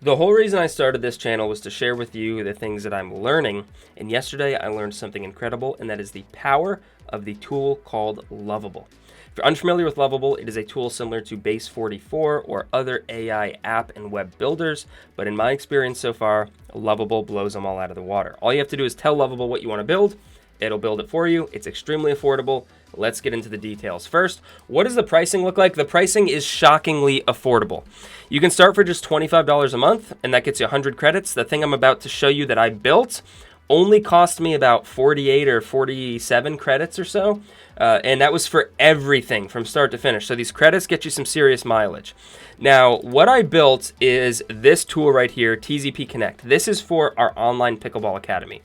The whole reason I started this channel was to share with you the things that I'm learning, and yesterday I learned something incredible, and that is the power of the tool called Lovable. If you're unfamiliar with Lovable, it is a tool similar to Base 44 or other AI app and web builders, but in my experience so far, Lovable blows them all out of the water. All you have to do is tell Lovable what you want to build. It'll build it for you. It's extremely affordable. Let's get into the details. First, what does the pricing look like? The pricing is shockingly affordable. You can start for just $25 a month, and that gets you 100 credits. The thing I'm about to show you that I built only cost me about 48 or 47 credits or so, and that was for everything from start to finish. So these credits get you some serious mileage. Now, what I built is this tool right here, TZP Connect. This is for our online pickleball academy.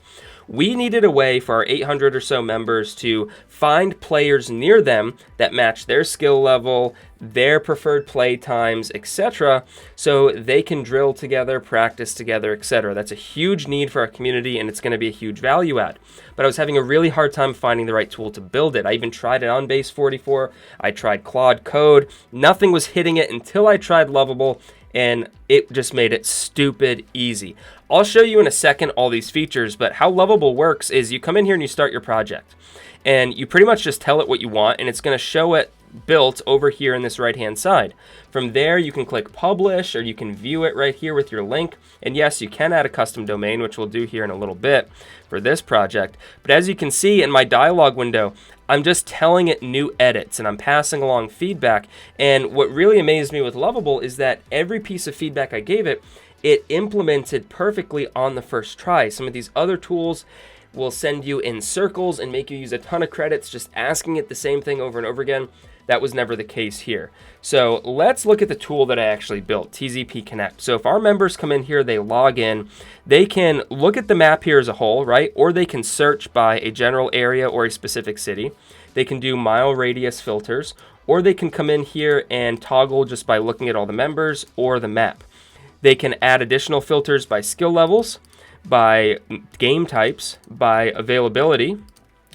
We needed a way for our 800 or so members to find players near them that match their skill level, their preferred play times, etc., so they can drill together, practice together, etc. That's a huge need for our community, and it's going to be a huge value add. But I was having a really hard time finding the right tool to build it. I even tried it on Base 44. I tried Claude Code. Nothing was hitting it until I tried Lovable, and it just made it stupid easy. I'll show you in a second all these features, but how Lovable works is you come in here and you start your project, and you pretty much just tell it what you want, and it's going to show it built over here in this right hand side. From there you can click publish, or you can view it right here with your link, and yes, you can add a custom domain, which we'll do here in a little bit for this project. But as you can see in my dialog window, I'm just telling it new edits and I'm passing along feedback. And what really amazed me with Lovable is that every piece of feedback I gave it, it implemented perfectly on the first try. Some of these other tools will send you in circles and make you use a ton of credits just asking it the same thing over and over again. That was never the case here. So let's look at the tool that I actually built, TZP Connect. So if our members come in here, they log in, they can look at the map here as a whole, right? Or they can search by a general area or a specific city. They can do mile radius filters, or they can come in here and toggle just by looking at all the members or the map. They can add additional filters by skill levels, by game types, by availability,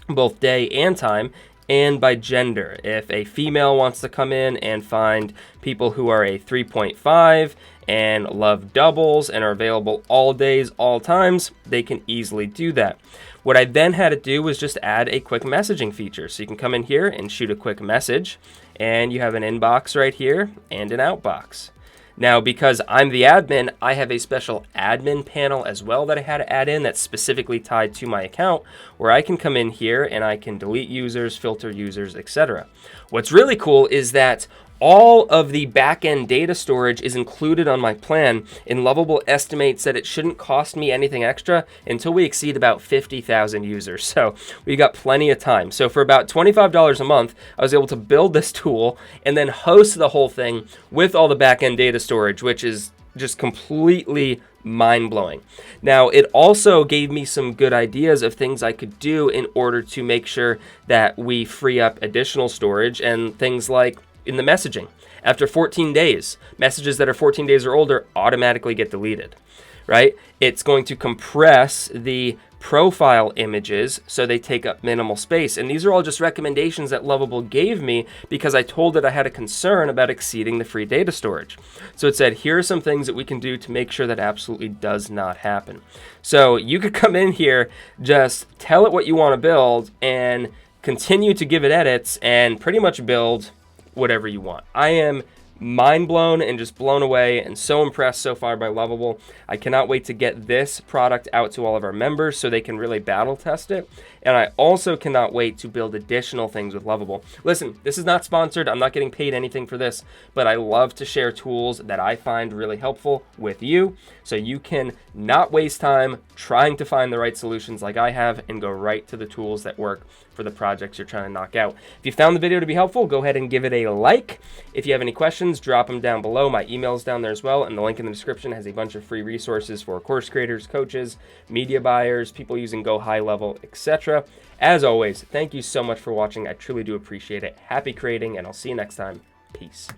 both day and time, and by gender. If a female wants to come in and find people who are a 3.5 and love doubles and are available all days, all times, they can easily do that. What I then had to do was just add a quick messaging feature. So you can come in here and shoot a quick message, and you have an inbox right here and an outbox. Now, because I'm the admin, I have a special admin panel as well that I had to add in that's specifically tied to my account, where I can come in here and I can delete users, filter users, etc. What's really cool is that all of the back-end data storage is included on my plan, and Lovable estimates that it shouldn't cost me anything extra until we exceed about 50,000 users. So we got plenty of time. So for about $25 a month, I was able to build this tool and then host the whole thing with all the back-end data storage, which is just completely mind-blowing. Now, it also gave me some good ideas of things I could do in order to make sure that we free up additional storage, and things like in the messaging. After 14 days, messages that are 14 days or older automatically get deleted, right? It's going to compress the profile images so they take up minimal space. And these are all just recommendations that Lovable gave me because I told it I had a concern about exceeding the free data storage. So it said, here are some things that we can do to make sure that absolutely does not happen. So you could come in here, just tell it what you want to build, and continue to give it edits and pretty much build whatever you want. I am mind blown and just blown away and so impressed so far by Lovable. I cannot wait to get this product out to all of our members so they can really battle test it. And I also cannot wait to build additional things with Lovable. Listen, this is not sponsored. I'm not getting paid anything for this, but I love to share tools that I find really helpful with you so you can not waste time trying to find the right solutions like I have and go right to the tools that work for the projects you're trying to knock out. If you found the video to be helpful, go ahead and give it a like. If you have any questions, drop them down below. My email's down there as well, and the link in the description has a bunch of free resources for course creators, coaches, media buyers, people using Go HighLevel, etc. As always, thank you so much for watching. I truly do appreciate it. Happy creating, and I'll see you next time. Peace.